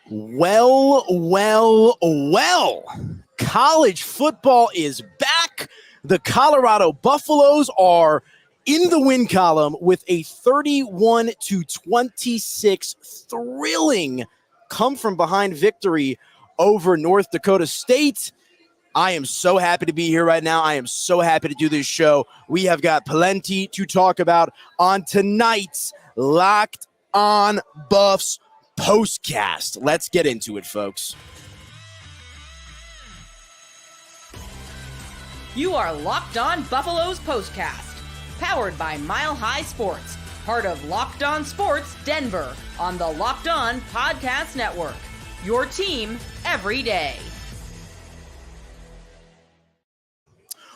Well. College football is back. The Colorado Buffaloes are in the win column with a 31-26 thrilling come-from-behind victory over North Dakota State. I am so happy to be here right now. I am so happy to do this show. We have got plenty to talk about on tonight's Locked On Buffs POSTCAST. Let's get into it, folks. You are Locked On Buffaloes POSTCAST, powered by Mile High Sports, part of Locked On Sports Denver on the Locked On Podcast Network. Your team every day.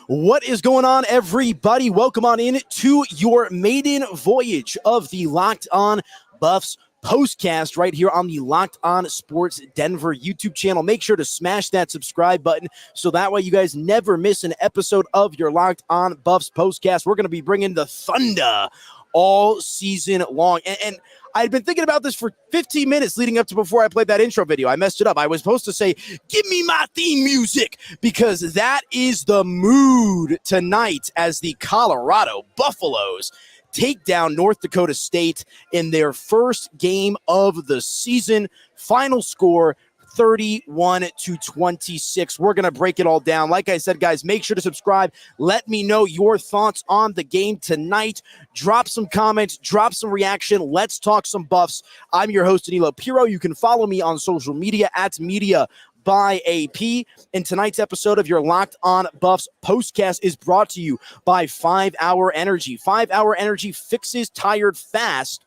What is going on, everybody? Welcome on in to your maiden voyage of the Locked On Buffs POSTCAST right here on the Locked On Sports Denver YouTube channel. Make sure to smash that subscribe button so that way you guys never miss an episode of your Locked On Buffs POSTCAST. We're going to be bringing the thunder all season long. And I'd been thinking about this for 15 minutes leading up to before I played that intro video. I messed it up. I was supposed to say, give me my theme music, because that is the mood tonight as the Colorado Buffaloes take down North Dakota State in their first game of the season. Final score, 31-26. We're going to break it all down. Like I said, guys, make sure to subscribe. Let me know your thoughts on the game tonight. Drop some comments, drop some reaction. Let's talk some Buffs. I'm your host, Aniello Piro. You can follow me on social media at Media by AP. And tonight's episode of your Locked On Buffs POSTCAST is brought to you by 5 Hour Energy. 5 Hour Energy fixes tired fast.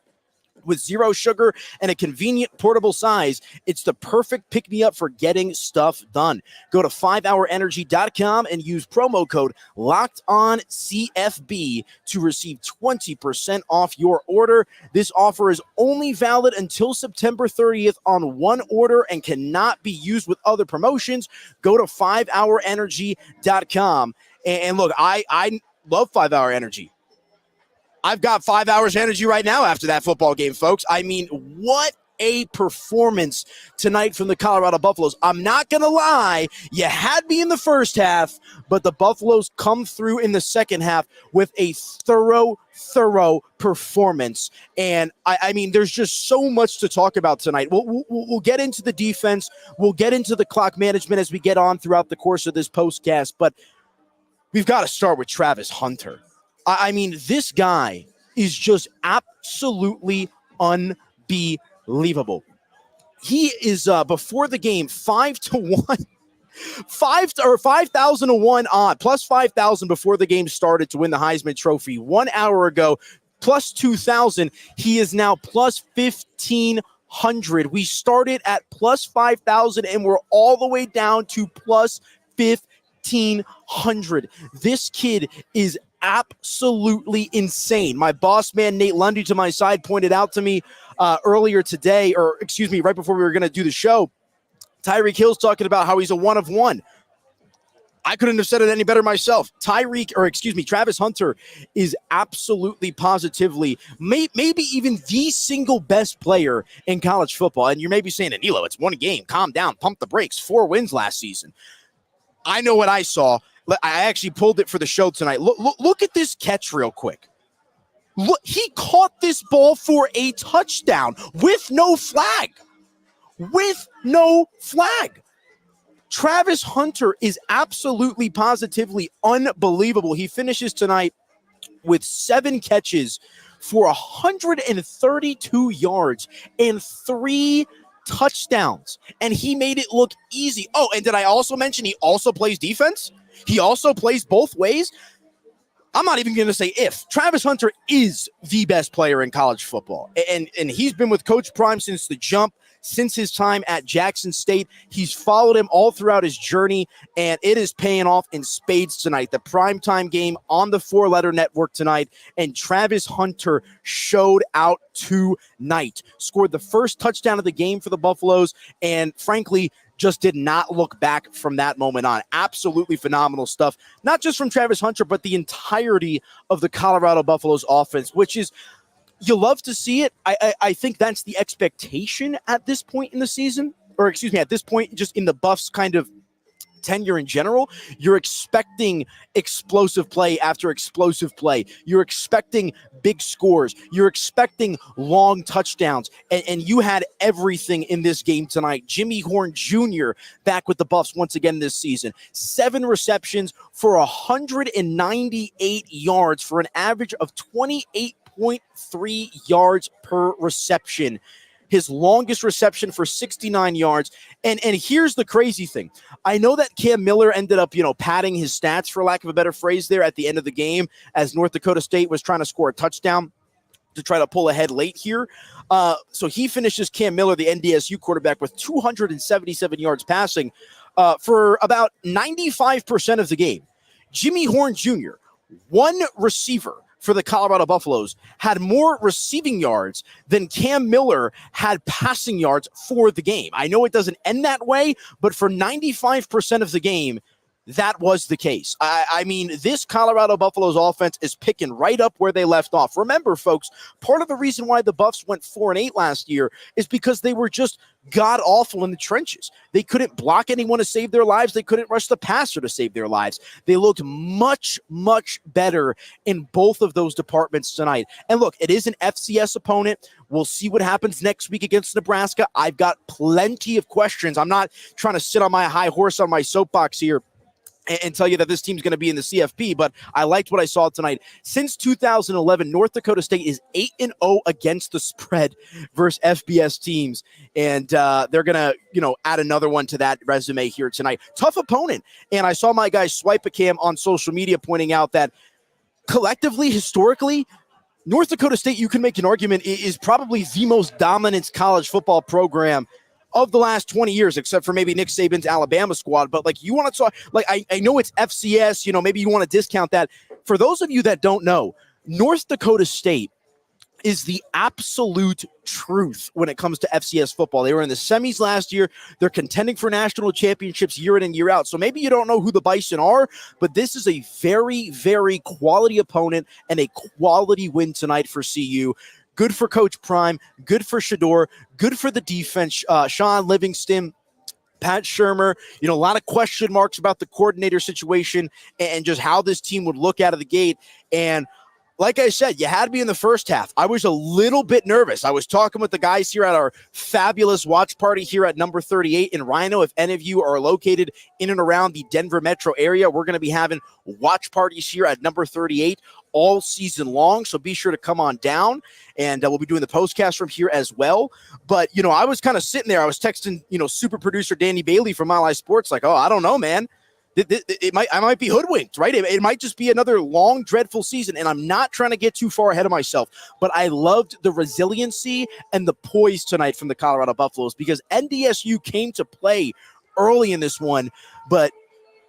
With zero sugar and a convenient portable size, it's the perfect pick-me-up for getting stuff done. Go to 5hourenergy.com and use promo code LOCKEDONCFB to receive 20% off your order. This offer is only valid until September 30th on one order and cannot be used with other promotions. Go to 5hourenergy.com. And look, I love 5 Hour Energy. I've got 5 hours energy right now after that football game, folks. I mean, what a performance tonight from the Colorado Buffaloes. I'm not going to lie, you had me in the first half, but the Buffaloes come through in the second half with a thorough performance. And I mean, there's just so much to talk about tonight. We'll get into the defense. We'll get into the clock management as we get on throughout the course of this postcast, but we've got to start with Travis Hunter. I mean, this guy is just absolutely unbelievable. He is before the game 5-1, 5,001 odd, plus 5,000 before the game started to win the Heisman Trophy. 1 hour ago, plus 2,000. He is now plus 1,500. We started at plus 5,000 and we're all the way down to plus 1,500. This kid is absolutely insane. My boss man, Nate Lundy, to my side, pointed out to me earlier today, right before we were going to do the show, Tyreek Hill's talking about how he's a one of one. I couldn't have said it any better myself. Travis Hunter is absolutely positively, maybe even the single best player in college football. And you may be saying, Aniello, it's one game. Calm down. Pump the brakes. 4 wins last season. I know what I saw. I actually pulled it for the show tonight. Look at this catch real quick. Look, he caught this ball for a touchdown with no flag. Travis Hunter is absolutely positively unbelievable. He finishes tonight with 7 catches for 132 yards and 3 touchdowns. And he made it look easy. Oh, and did I also mention he also plays defense? He also plays both ways. I'm not even going to say if. Travis Hunter is the best player in college football. And he's been with Coach Prime since the jump, since his time at Jackson State. He's followed him all throughout his journey, and it is paying off in spades tonight. The primetime game on the 4-letter network tonight, and Travis Hunter showed out tonight. Scored the first touchdown of the game for the Buffaloes, and frankly, just did not look back from that moment on. Absolutely phenomenal stuff, not just from Travis Hunter, but the entirety of the Colorado Buffaloes offense, which is you love to see it. I think that's the expectation at this point in the season, or excuse me, at this point just in the Buffs kind of tenure in general. You're expecting explosive play after explosive play. You're expecting big scores. You're expecting long touchdowns. And you had everything in this game tonight. Jimmy Horn Jr. back with the Buffs once again this season. 7 receptions for 198 yards for an average of 28.3 yards per reception. His longest reception for 69 yards. And here's the crazy thing. I know that Cam Miller ended up, padding his stats, for lack of a better phrase, there at the end of the game as North Dakota State was trying to score a touchdown to try to pull ahead late here. So he finishes Cam Miller, the NDSU quarterback, with 277 yards passing for about 95% of the game. Jimmy Horn Jr., one receiver for the Colorado Buffaloes, had more receiving yards than Cam Miller had passing yards for the game. I know it doesn't end that way, but for 95% of the game, that was the case. I mean, this Colorado Buffaloes offense is picking right up where they left off. Remember, folks, part of the reason why the Buffs went 4-8 last year is because they were just god-awful in the trenches. They couldn't block anyone to save their lives. They couldn't rush the passer to save their lives. They looked much, much better in both of those departments tonight. And look, it is an FCS opponent. We'll see what happens next week against Nebraska. I've got plenty of questions. I'm not trying to sit on my high horse on my soapbox here and tell you that this team's going to be in the CFP, but I liked what I saw tonight. Since 2011, North Dakota State is 8-0 against the spread versus FBS teams, and they're going to, add another one to that resume here tonight. Tough opponent, and I saw my guy Swipe a Cam on social media pointing out that collectively, historically, North Dakota State, you can make an argument, is probably the most dominant college football program of the last 20 years, except for maybe Nick Saban's Alabama squad. But you want to talk, I know it's FCS, maybe you want to discount that. For those of you that don't know, North Dakota State is the absolute truth when it comes to FCS football. They were in the semis last year. They're contending for national championships year in and year out. So maybe you don't know who the Bison are, but this is a very, very quality opponent and a quality win tonight for CU. Good for Coach Prime, good for Shedeur, good for the defense. Sean Livingston, Pat Shermer, a lot of question marks about the coordinator situation and just how this team would look out of the gate. And like I said, you had me in the first half. I was a little bit nervous. I was talking with the guys here at our fabulous watch party here at number 38 in Rhino. If any of you are located in and around the Denver metro area, we're going to be having watch parties here at number 38 all season long. So be sure to come on down, and we'll be doing the postcast from here as well. But, I was kind of sitting there. I was texting, super producer Danny Bailey from Mile High Sports, like, I don't know, man. I might be hoodwinked, right? It might just be another long, dreadful season, and I'm not trying to get too far ahead of myself, but I loved the resiliency and the poise tonight from the Colorado Buffaloes, because NDSU came to play early in this one, but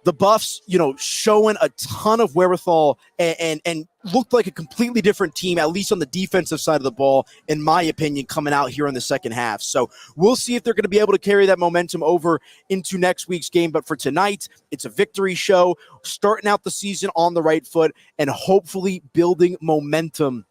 the Buffs, showing a ton of wherewithal and looked like a completely different team, at least on the defensive side of the ball, in my opinion, coming out here in the second half. So we'll see if they're going to be able to carry that momentum over into next week's game. But for tonight, it's a victory show, starting out the season on the right foot and hopefully building momentum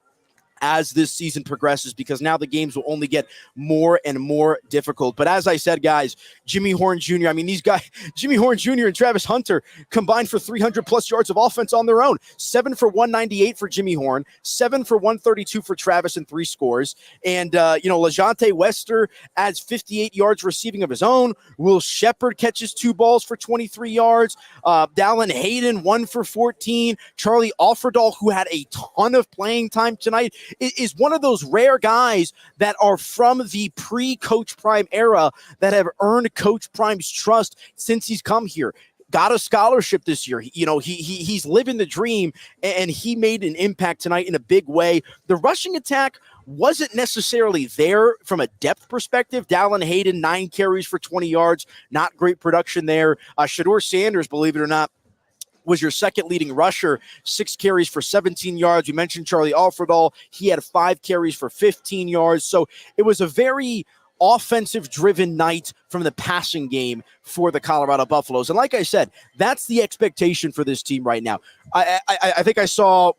as this season progresses, because now the games will only get more and more difficult. But as I said, guys, Jimmy Horn Jr., these guys, Jimmy Horn Jr. and Travis Hunter combined for 300-plus yards of offense on their own. 7 for 198 for Jimmy Horn, 7 for 132 for Travis, and 3 scores. And, LaJonte Wester adds 58 yards receiving of his own. Will Shepard catches 2 balls for 23 yards. Dallin Hayden, 1 for 14. Charlie Offerdahl, who had a ton of playing time tonight, is one of those rare guys that are from the pre-Coach Prime era that have earned Coach Prime's trust since he's come here. Got a scholarship this year. He's living the dream, and he made an impact tonight in a big way. The rushing attack wasn't necessarily there from a depth perspective. Dallin Hayden, 9 carries for 20 yards. Not great production there. Shedeur Sanders, believe it or not, was your second leading rusher, 6 carries for 17 yards. You mentioned Charlie Offerdahl. He had 5 carries for 15 yards. So it was a very offensive-driven night from the passing game for the Colorado Buffaloes. And like I said, that's the expectation for this team right now. I think I saw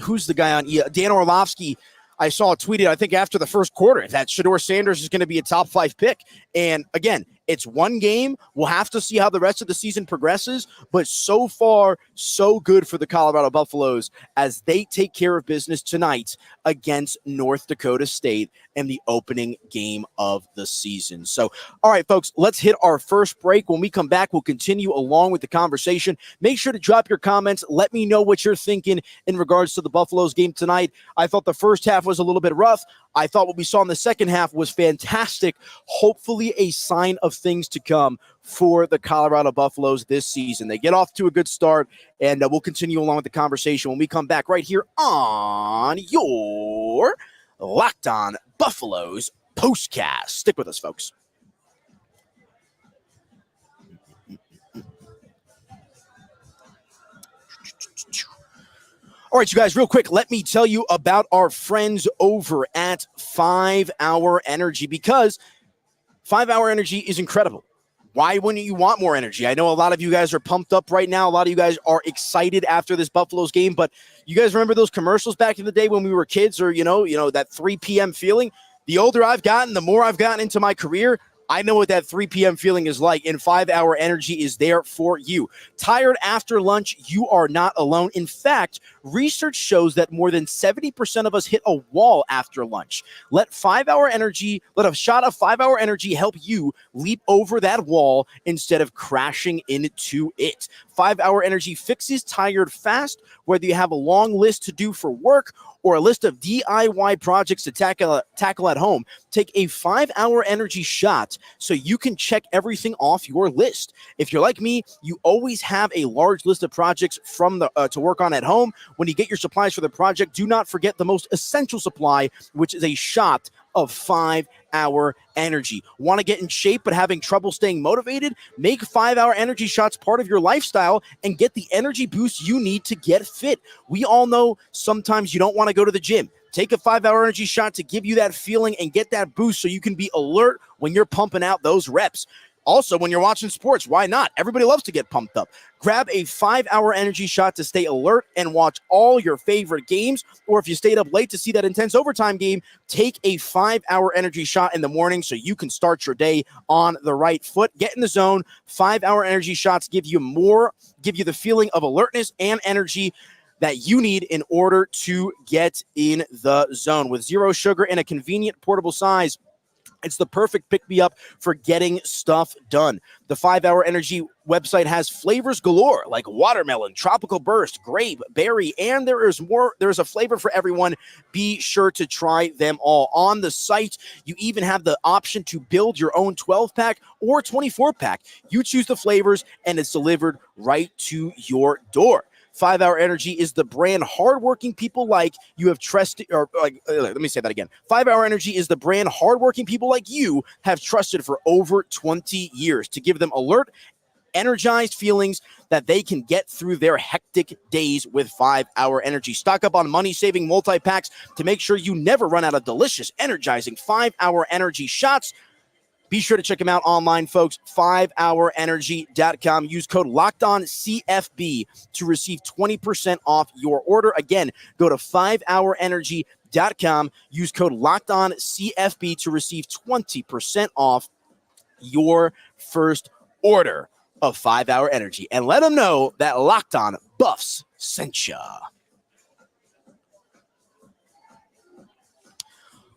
who's the guy on Dan Orlovsky. I saw tweeted, I think after the first quarter, that Shedeur Sanders is going to be a top 5 pick. And again, it's one game. We'll have to see how the rest of the season progresses. But so far, so good for the Colorado Buffaloes as they take care of business tonight against North Dakota State in the opening game of the season. So, all right, folks, let's hit our first break. When we come back, we'll continue along with the conversation. Make sure to drop your comments. Let me know what you're thinking in regards to the Buffaloes game tonight. I thought the first half was a little bit rough. I thought what we saw in the second half was fantastic. Hopefully a sign of things to come for the Colorado Buffaloes this season. They get off to a good start, and we'll continue along with the conversation when we come back right here on your Locked On Buffaloes Postcast. Stick with us, folks. All right, you guys, real quick, let me tell you about our friends over at 5 Hour Energy, because 5 Hour Energy is incredible. Why wouldn't you want more energy? I know a lot of you guys are pumped up right now. A lot of you guys are excited after this Buffaloes game, but you guys remember those commercials back in the day when we were kids, or, you know, that 3 p.m. feeling? The older I've gotten, the more I've gotten into my career, I know what that 3 p.m. feeling is like, and 5 Hour Energy is there for you. Tired after lunch? You are not alone. In fact, research shows that more than 70% of us hit a wall after lunch. Let a shot of 5 Hour Energy help you leap over that wall instead of crashing into it. 5 Hour Energy fixes tired fast, whether you have a long list to do for work or a list of DIY projects to tackle at home. Take a 5 Hour Energy shot so you can check everything off your list. If you're like me, you always have a large list of projects to work on at home. When you get your supplies for the project, do not forget the most essential supply, which is a shot of 5 Hour Energy. Want to get in shape but having trouble staying motivated? Make 5 Hour Energy shots part of your lifestyle and get the energy boost you need to get fit. We all know sometimes you don't want to go to the gym. Take a 5 Hour Energy shot to give you that feeling and get that boost so you can be alert when you're pumping out those reps. Also, when you're watching sports, why not? Everybody loves to get pumped up. Grab a 5 Hour Energy shot to stay alert and watch all your favorite games. Or if you stayed up late to see that intense overtime game, take a 5 Hour Energy shot in the morning so you can start your day on the right foot. Get in the zone. 5 Hour Energy shots give you the feeling of alertness and energy that you need in order to get in the zone. With zero sugar and a convenient portable size, it's the perfect pick-me-up for getting stuff done. The 5 Hour Energy website has flavors galore like watermelon, tropical burst, grape, berry, and there's a flavor for everyone. Be sure to try them all. On the site, you even have the option to build your own 12-pack or 24-pack. You choose the flavors, and it's delivered right to your door. 5 Hour Energy is the brand hardworking people like you have trusted, let me say that again. 5 Hour Energy is the brand hardworking people like you have trusted for over 20 years to give them alert, energized feelings that they can get through their hectic days with 5 Hour Energy. Stock up on money-saving multi-packs to make sure you never run out of delicious, energizing 5 Hour Energy shots. Be sure to check them out online, folks. 5hourenergy.com. Use code LOCKEDONCFB to receive 20% off your order. Again, go to 5hourenergy.com. Use code LOCKEDONCFB to receive 20% off your first order of 5 Hour Energy. And let them know that Locked On Buffs sent ya.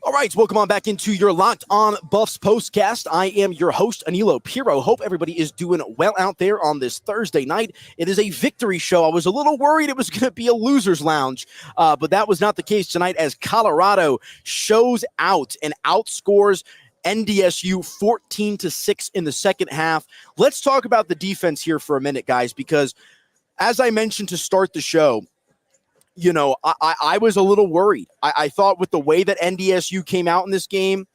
All right, welcome on back into your Locked On Buffs Postcast. I am your host, Aniello Piro. Hope everybody is doing well out there on this Thursday night. It is a victory show. I was a little worried it was going to be a loser's lounge, but that was not the case tonight as Colorado shows out and outscores NDSU 14-6 in the second half. Let's talk about the defense here for a minute, guys, because as I mentioned to start the show, you know, I was a little worried. I thought with the way that NDSU came out in this game,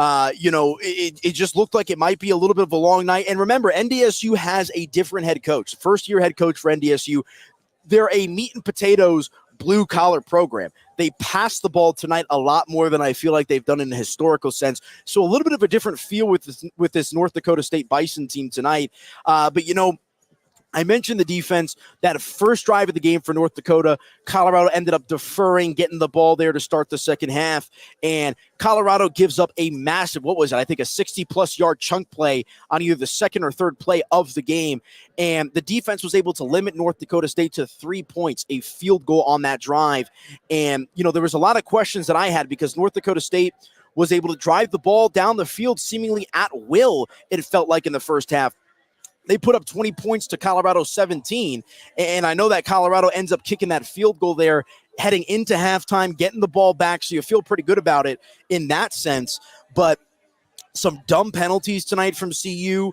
it just looked like it might be a little bit of a long night. And remember, NDSU has a different head coach, first-year head coach for NDSU. They're a meat and potatoes blue-collar program. They pass the ball tonight a lot more than I feel like they've done in a historical sense. So a little bit of a different feel with this North Dakota State Bison team tonight. But, you know, I mentioned the defense, that first drive of the game for North Dakota. Colorado ended up deferring, getting the ball there to start the second half. And Colorado gives up a massive, what was it? I think a 60-plus yard chunk play on either the second or third play of the game. And the defense was able to limit North Dakota State to 3 points, a field goal on that drive. And, there was a lot of questions that I had because North Dakota State was able to drive the ball down the field seemingly at will, it felt like in the first half. They put up 20 points to Colorado 17, and I know that Colorado ends up kicking that field goal there heading into halftime, getting the ball back, so you feel pretty good about it in that sense. But some dumb penalties tonight from CU.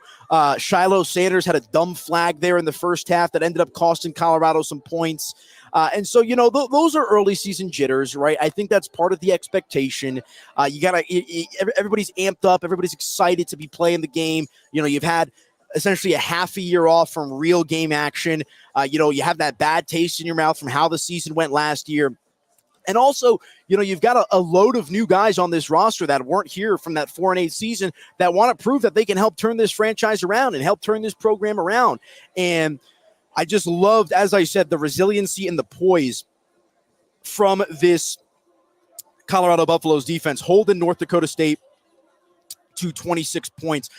Shiloh Sanders had a dumb flag there in the first half that ended up costing Colorado some points. And so, those are early season jitters, right? I think that's part of the expectation. Everybody's amped up. Everybody's excited to be playing the game. You've had essentially a half a year off from real game action. You have that bad taste in your mouth from how the season went last year. And also, you've got a load of new guys on this roster that weren't here from that 4-8 season that want to prove that they can help turn this franchise around and help turn this program around. And I just loved, as I said, the resiliency and the poise from this Colorado Buffaloes defense, holding North Dakota State to 26 points.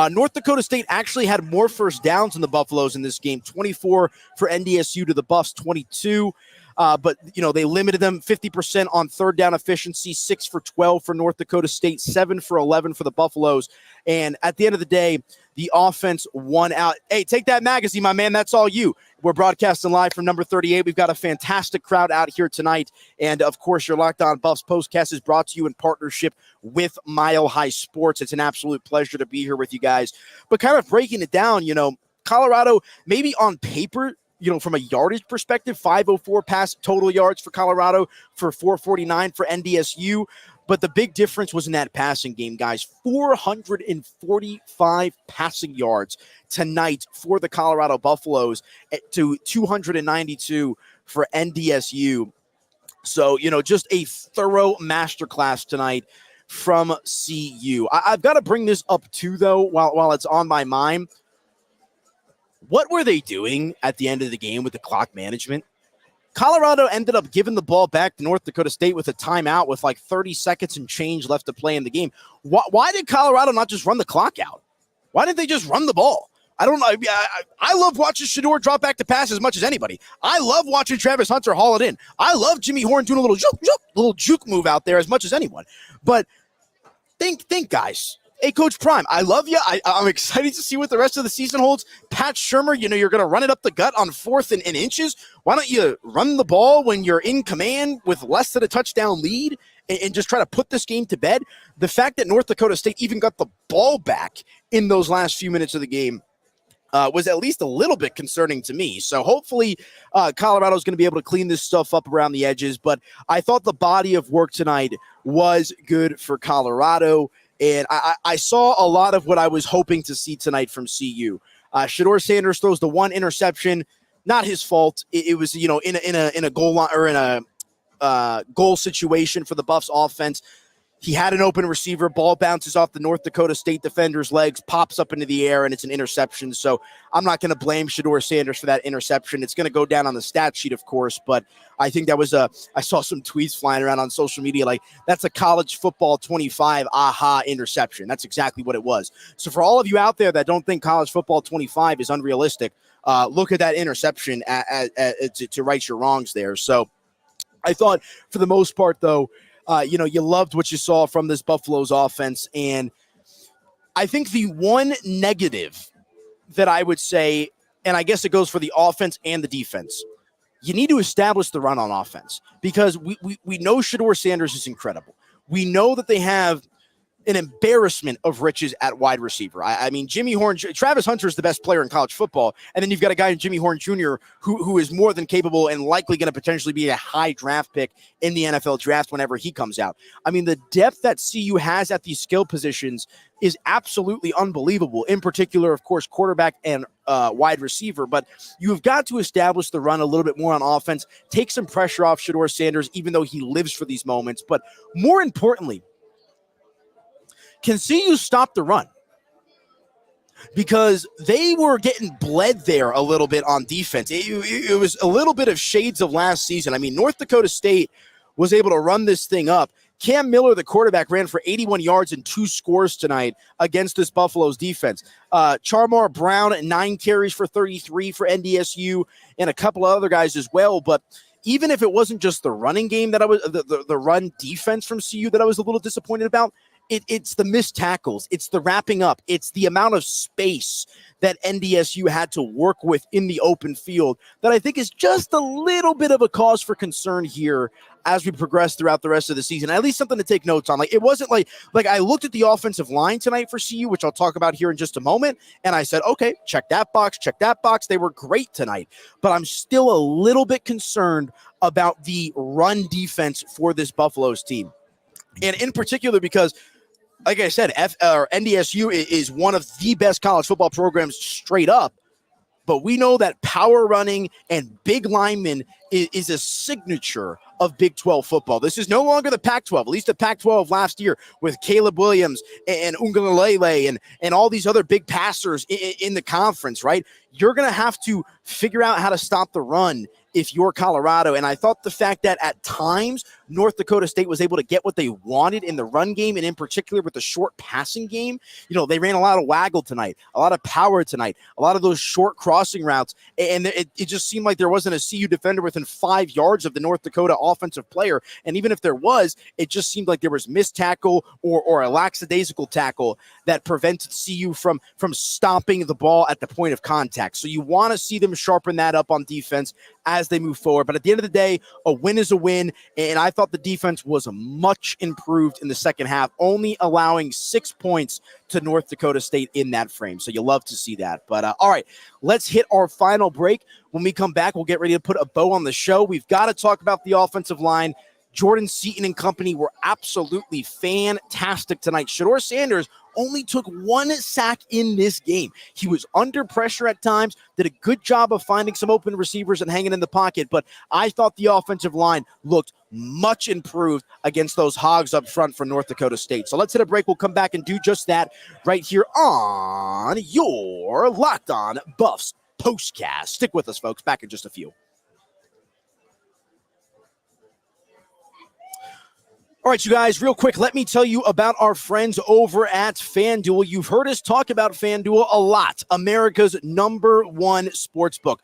North Dakota State actually had more first downs than the Buffaloes in this game, 24 for NDSU to the Buffs, 22. But, they limited them 50% on third down efficiency, 6 for 12 for North Dakota State, 7 for 11 for the Buffaloes. And at the end of the day, the offense won out. Hey, take that magazine, my man. That's all you. We're broadcasting live from number 38. We've got a fantastic crowd out here tonight. And, of course, your Locked On Buffs postcast is brought to you in partnership with Mile High Sports. It's an absolute pleasure to be here with you guys. But kind of breaking it down, Colorado, maybe on paper, from a yardage perspective, 504 pass total yards for Colorado for 449 for NDSU. But the big difference was in that passing game, guys. 445 passing yards tonight for the Colorado Buffaloes to 292 for NDSU. So, just a thorough masterclass tonight from CU. I've got to bring this up too, though, while it's on my mind. What were they doing at the end of the game with the clock management? Colorado ended up giving the ball back to North Dakota State with a timeout with like 30 seconds and change left to play in the game. Why did Colorado not just run the clock out? Why didn't they just run the ball? I don't know. I love watching Shedeur drop back to pass as much as anybody. I love watching Travis Hunter haul it in. I love Jimmy Horn doing a little juke move out there as much as anyone. But think, guys. Hey, Coach Prime, I love you. I'm excited to see what the rest of the season holds. Pat Shurmur, you're going to run it up the gut on 4th and inches. Why don't you run the ball when you're in command with less than a touchdown lead and just try to put this game to bed? The fact that North Dakota State even got the ball back in those last few minutes of the game was at least a little bit concerning to me. So hopefully Colorado's going to be able to clean this stuff up around the edges. But I thought the body of work tonight was good for Colorado. And I saw a lot of what I was hoping to see tonight from CU. Shedeur Sanders throws the one interception, not his fault. It was, in a goal line or in a goal situation for the Buffs offense. He had an open receiver, ball bounces off the North Dakota State defender's legs, pops up into the air, and it's an interception. So I'm not going to blame Shedeur Sanders for that interception. It's going to go down on the stat sheet, of course, but I think that was I saw some tweets flying around on social media like, that's a college football 25 aha interception. That's exactly what it was. So for all of you out there that don't think college football 25 is unrealistic, look at that interception to right your wrongs there. So I thought for the most part, though, you loved what you saw from this Buffaloes offense. And I think the one negative that I would say, and I guess it goes for the offense and the defense, you need to establish the run on offense because we know Shedeur Sanders is incredible. We know that they have an embarrassment of riches at wide receiver. I mean, Jimmy Horn, Travis Hunter is the best player in college football. And then you've got a guy, Jimmy Horn Jr., who is more than capable and likely going to potentially be a high draft pick in the NFL draft whenever he comes out. I mean, the depth that CU has at these skill positions is absolutely unbelievable. In particular, of course, quarterback and wide receiver. But you've got to establish the run a little bit more on offense, take some pressure off Shedeur Sanders, even though he lives for these moments. But more importantly, can CU stop the run? because they were getting bled there a little bit on defense. It was a little bit of shades of last season. I mean, North Dakota State was able to run this thing up. Cam Miller, the quarterback, ran for 81 yards and 2 scores tonight against this Buffalo's defense. Charmar Brown, 9 carries for 33 for NDSU, and a couple of other guys as well. But even if it wasn't just the running game that I was, the run defense from CU that I was a little disappointed about, it's the missed tackles, it's the wrapping up, it's the amount of space that NDSU had to work with in the open field that I think is just a little bit of a cause for concern here as we progress throughout the rest of the season. At least something to take notes on. Like, it wasn't like I looked at the offensive line tonight for CU, which I'll talk about here in just a moment, and I said, okay, check that box, check that box. They were great tonight, but I'm still a little bit concerned about the run defense for this Buffalo's team. And in particular, because like I said, NDSU is one of the best college football programs straight up, but we know that power running and big linemen is a signature of Big 12 football. This is no longer the Pac-12, at least the Pac-12 last year with Caleb Williams and Ungalele and all these other big passers in the conference, right? You're going to have to figure out how to stop the run if you're Colorado. And I thought the fact that at times North Dakota State was able to get what they wanted in the run game, and in particular with the short passing game, they ran a lot of waggle tonight, a lot of power tonight, a lot of those short crossing routes. And it just seemed like there wasn't a CU defender within 5 yards of the North Dakota offensive player. And even if there was, it just seemed like there was missed tackle or a lackadaisical tackle that prevented CU from stopping the ball at the point of contact. So you want to see them sharpen that up on defense as they move forward. But at the end of the day, a win is a win. And I thought the defense was much improved in the second half, only allowing 6 points to North Dakota State in that frame. So you love to see that. But all right, let's hit our final break. When we come back, we'll get ready to put a bow on the show. We've got to talk about the offensive line. Jordan Seaton and company were absolutely fantastic tonight. Shedeur Sanders only took 1 sack in this game. He was under pressure at times, did a good job of finding some open receivers and hanging in the pocket, but I thought the offensive line looked much improved against those hogs up front for North Dakota State. So let's hit a break. We'll come back and do just that right here on your Locked On Buffs Postcast. Stick with us, folks. Back in just a few. All right, you guys, real quick, let me tell you about our friends over at FanDuel. You've heard us talk about FanDuel a lot, America's #1 sportsbook.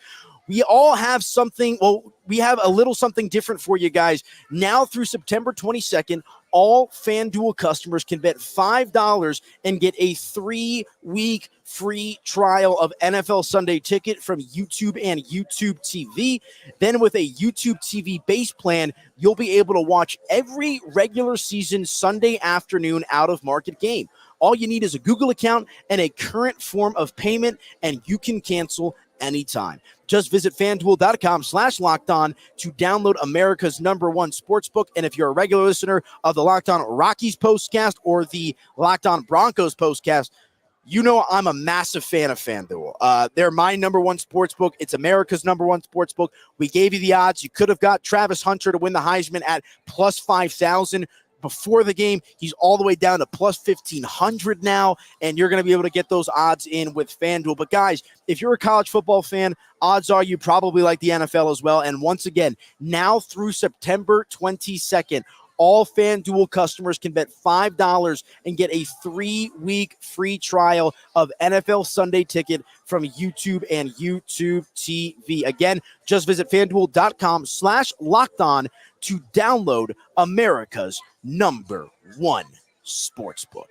We all have something, we have a little something different for you guys. Now through September 22nd, all FanDuel customers can bet $5 and get a 3-week free trial of NFL Sunday Ticket from YouTube and YouTube TV. Then with a YouTube TV base plan, you'll be able to watch every regular season Sunday afternoon out-of-market game. All you need is a Google account and a current form of payment, and you can cancel anytime. Just visit FanDuel.com/LockedOn to download America's #1 sportsbook. And if you're a regular listener of the Locked On Rockies postcast or the Locked On Broncos postcast, you know I'm a massive fan of FanDuel. They're my #1 sportsbook. It's America's #1 sportsbook. We gave you the odds. You could have got Travis Hunter to win the Heisman at plus 5,000. Before the game, he's all the way down to plus 1,500 now, and you're going to be able to get those odds in with FanDuel. But guys, if you're a college football fan, odds are you probably like the NFL as well. And once again, now through September 22nd, all FanDuel customers can bet $5 and get a 3-week free trial of NFL Sunday Ticket from YouTube and YouTube TV. Again, just visit FanDuel.com/LockedOn to download America's #1 sportsbook.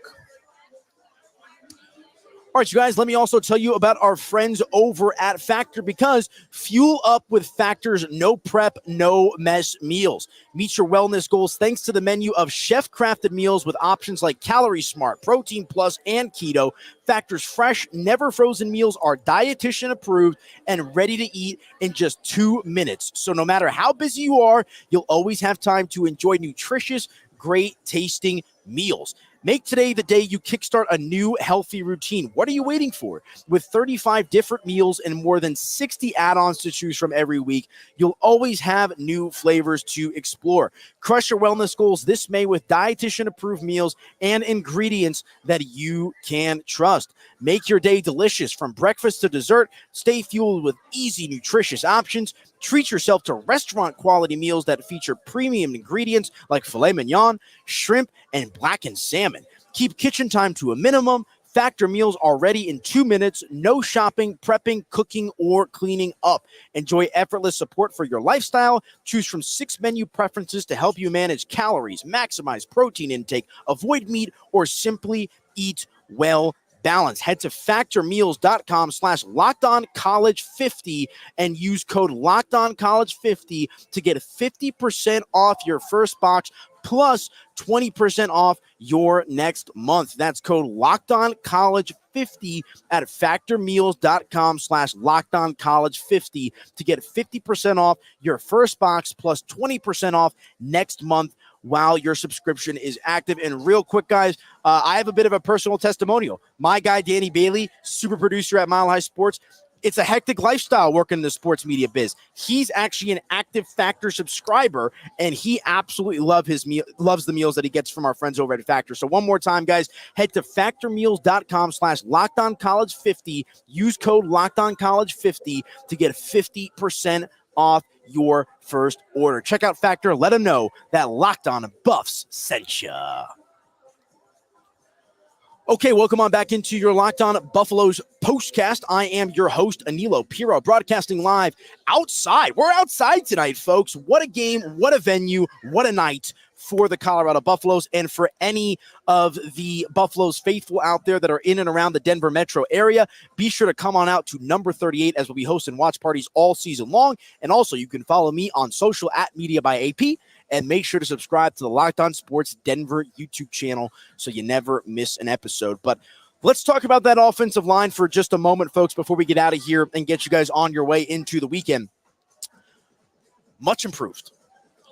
All right, you guys, let me also tell you about our friends over at Factor, because fuel up with Factor's no prep, no mess meals. Meet your wellness goals thanks to the menu of chef-crafted meals with options like Calorie Smart, Protein Plus, and Keto. Factor's fresh, never frozen meals are dietitian approved and ready to eat in just 2 minutes. So no matter how busy you are, you'll always have time to enjoy nutritious, great tasting meals. Make today the day you kickstart a new healthy routine. What are you waiting for? With 35 different meals and more than 60 add-ons to choose from every week, you'll always have new flavors to explore. Crush your wellness goals this May with dietitian-approved meals and ingredients that you can trust. Make your day delicious from breakfast to dessert. Stay fueled with easy, nutritious options. Treat yourself to restaurant-quality meals that feature premium ingredients like filet mignon, shrimp, and blackened salmon. Keep kitchen time to a minimum. Factor meals are ready in 2 minutes. No shopping, prepping, cooking, or cleaning up. Enjoy effortless support for your lifestyle. Choose from 6 menu preferences to help you manage calories, maximize protein intake, avoid meat, or simply eat well balance. Head to factormeals.com/LockedOnCollege50 and use code LockedOnCollege50 to get 50% off your first box plus 20% off your next month. That's code LockedOnCollege50 at factormeals.com/LockedOnCollege50 to get 50% off your first box plus 20% off next month while your subscription is active. And real quick, guys, I have a bit of a personal testimonial. My guy, Danny Bailey, super producer at Mile High Sports. It's a hectic lifestyle working in the sports media biz. He's actually an active Factor subscriber, and he absolutely loves the meals that he gets from our friends over at Factor. So one more time, guys, head to factormeals.com/LockedOnCollege50. Use code LockedOnCollege50 to get 50% off your first order. Check out Factor. Let them know that Locked On Buffs sent ya. Okay, welcome on back into your Locked On Buffaloes postcast. I am your host, Aniello Piro, broadcasting live outside. We're outside tonight, folks. What a game, what a venue, what a night for the Colorado Buffaloes and for any of the Buffaloes faithful out there that are in and around the Denver metro area. Be sure to come on out to number 38 as we'll be hosting watch parties all season long. And also, you can follow me on social at Media by AP. And make sure to subscribe to the Locked On Sports Denver YouTube channel so you never miss an episode. But let's talk about that offensive line for just a moment, folks, before we get out of here and get you guys on your way into the weekend. Much improved.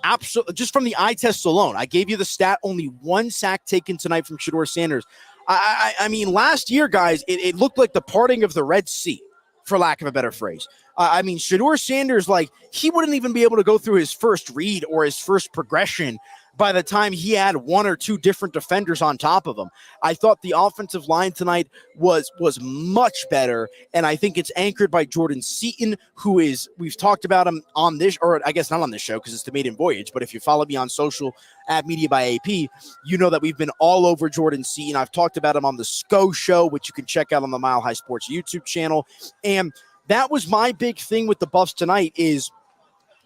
Absolutely. Just from the eye test alone, I gave you the stat, only 1 sack taken tonight from Shedeur Sanders. I mean, last year, guys, it looked like the parting of the Red Sea, for lack of a better phrase. I mean, Shedeur Sanders, he wouldn't even be able to go through his first read or his first progression by the time he had 1 or 2 different defenders on top of him. I thought the offensive line tonight was much better, and I think it's anchored by Jordan Seaton, who is, we've talked about him on this, or I guess not on this show because it's the Maiden Voyage, but if you follow me on social at Media by AP, you know that we've been all over Jordan Seaton. I've talked about him on the SCO show, which you can check out on the Mile High Sports YouTube channel, and that was my big thing with the Buffs tonight is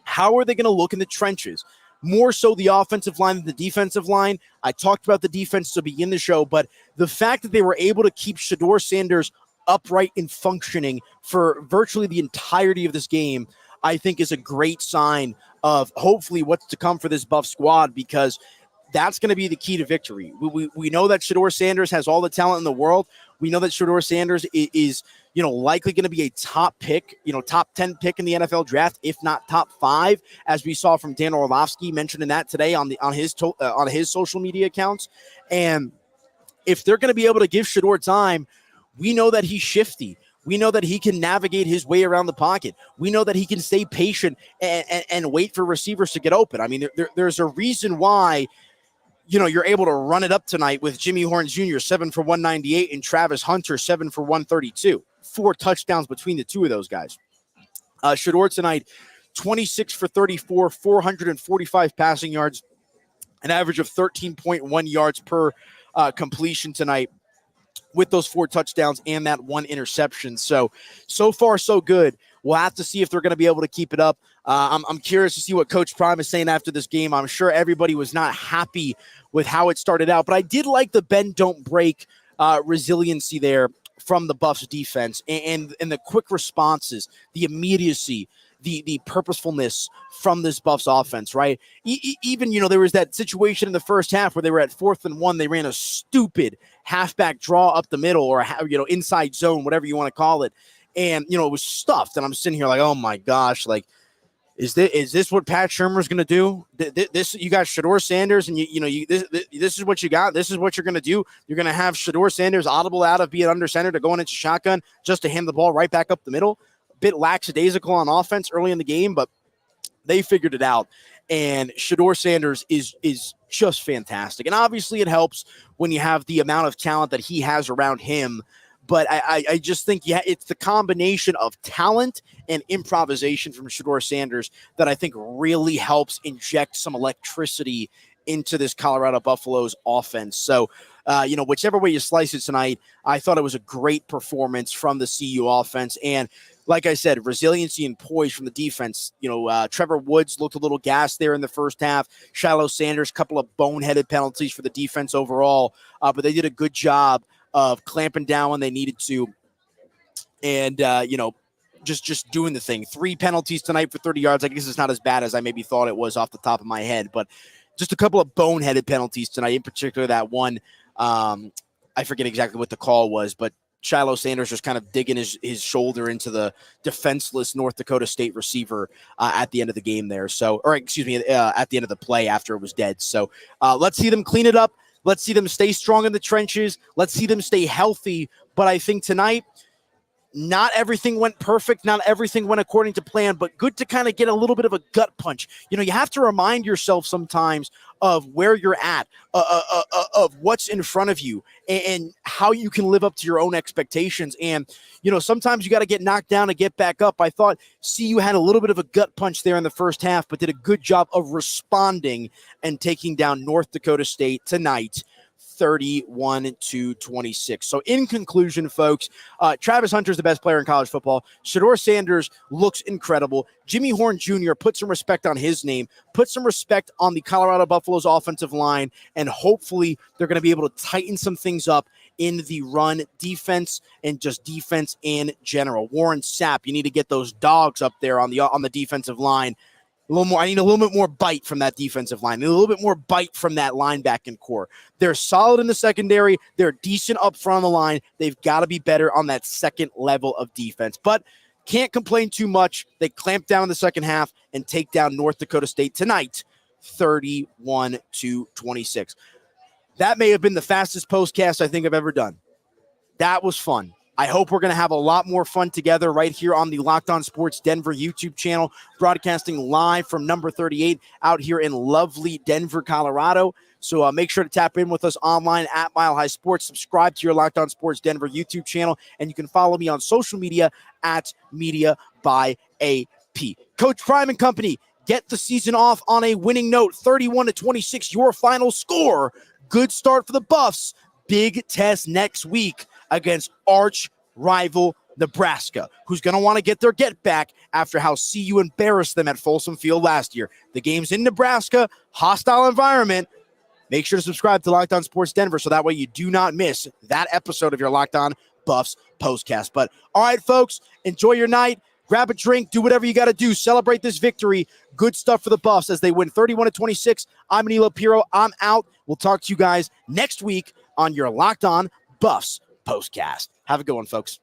how are they going to look in the trenches? More so the offensive line than the defensive line. I talked about the defense to begin the show, but the fact that they were able to keep Shedeur Sanders upright and functioning for virtually the entirety of this game, I think is a great sign of hopefully what's to come for this Buff squad, because that's going to be the key to victory. We know that Shedeur Sanders has all the talent in the world. We know that Shedeur Sanders is likely going to be a top pick, top 10 pick in the NFL draft, if not top 5, as we saw from Dan Orlovsky mentioning that today on his social media accounts. And if they're going to be able to give Shedeur time, we know that he's shifty. We know that he can navigate his way around the pocket. We know that he can stay patient and wait for receivers to get open. I mean, there's a reason why you're able to run it up tonight with Jimmy Horn Jr., 7 for 198, and Travis Hunter, 7 for 132. 4 touchdowns between the two of those guys. Shedeur tonight, 26 for 34, 445 passing yards, an average of 13.1 yards per completion tonight with those 4 touchdowns and that 1 interception. So far, so good. We'll have to see if they're going to be able to keep it up. I'm curious to see what Coach Prime is saying after this game. I'm sure everybody was not happy with how it started out, but I did like the bend, don't break resiliency there from the Buffs defense and the quick responses, the immediacy, the purposefulness from this Buffs offense, right? Even, there was that situation in the first half where they were at 4th and 1. They ran a stupid halfback draw up the middle or, inside zone, whatever you want to call it. And, it was stuffed. And I'm sitting here like, oh my gosh, Is this what Pat Shurmur's going to do? This you got Shedeur Sanders, and this is what you got. This is what you're going to do. You're going to have Shedeur Sanders audible out of being under center to going into shotgun just to hand the ball right back up the middle. A bit lackadaisical on offense early in the game, but they figured it out. And Shedeur Sanders is just fantastic. And obviously it helps when you have the amount of talent that he has around him. But I just think, it's the combination of talent and improvisation from Shedeur Sanders that I think really helps inject some electricity into this Colorado Buffaloes offense. So, whichever way you slice it tonight, I thought it was a great performance from the CU offense. And like I said, resiliency and poise from the defense. Trevor Woods looked a little gassed there in the first half. Shiloh Sanders, a couple of boneheaded penalties for the defense overall. But they did a good job of clamping down when they needed to, and just doing the thing. 3 penalties tonight for 30 yards. I guess it's not as bad as I maybe thought it was off the top of my head, but just a couple of boneheaded penalties tonight. In particular, that one, I forget exactly what the call was, but Shiloh Sanders was kind of digging his shoulder into the defenseless North Dakota State receiver at the end of the game there. At the end of the play after it was dead. So let's see them clean it up. Let's see them stay strong in the trenches. Let's see them stay healthy. But I think tonight, not everything went perfect. Not everything went according to plan, but good to kind of get a little bit of a gut punch. You have to remind yourself sometimes of where you're at, of what's in front of you, and how you can live up to your own expectations. And, sometimes you got to get knocked down to get back up. I thought CU had a little bit of a gut punch there in the first half, but did a good job of responding and taking down North Dakota State tonight, 31-26. So in conclusion, folks, Travis Hunter is the best player in college football. Shedeur Sanders looks incredible. Jimmy Horn Jr. put some respect on his name, put some respect on the Colorado Buffaloes offensive line, and hopefully they're going to be able to tighten some things up in the run defense and just defense in general. Warren Sapp, you need to get those dogs up there on the defensive line. I need a little bit more bite from that defensive line. A little bit more bite from that linebacking core. They're solid in the secondary. They're decent up front on the line. They've got to be better on that second level of defense. But can't complain too much. They clamp down in the second half and take down North Dakota State tonight, 31-26. That may have been the fastest postcast I think I've ever done. That was fun. I hope we're going to have a lot more fun together right here on the Locked On Sports Denver YouTube channel, broadcasting live from number 38 out here in lovely Denver, Colorado. So make sure to tap in with us online at Mile High Sports. Subscribe to your Locked On Sports Denver YouTube channel, and you can follow me on social media at Media by AP. Coach Prime and company, get the season off on a winning note, 31-26, your final score. Good start for the Buffs. Big test next week against arch rival Nebraska, who's going to want to get their get back after how CU embarrassed them at Folsom Field last year. The game's in Nebraska, hostile environment. Make sure to subscribe to Locked On Sports Denver so that way you do not miss that episode of your Locked On Buffs postcast. But all right, folks, enjoy your night. Grab a drink, do whatever you got to do. Celebrate this victory. Good stuff for the Buffs as they win 31-26. I'm Aniello Piro. I'm out. We'll talk to you guys next week on your Locked On Buffs postcast. Have a good one, folks.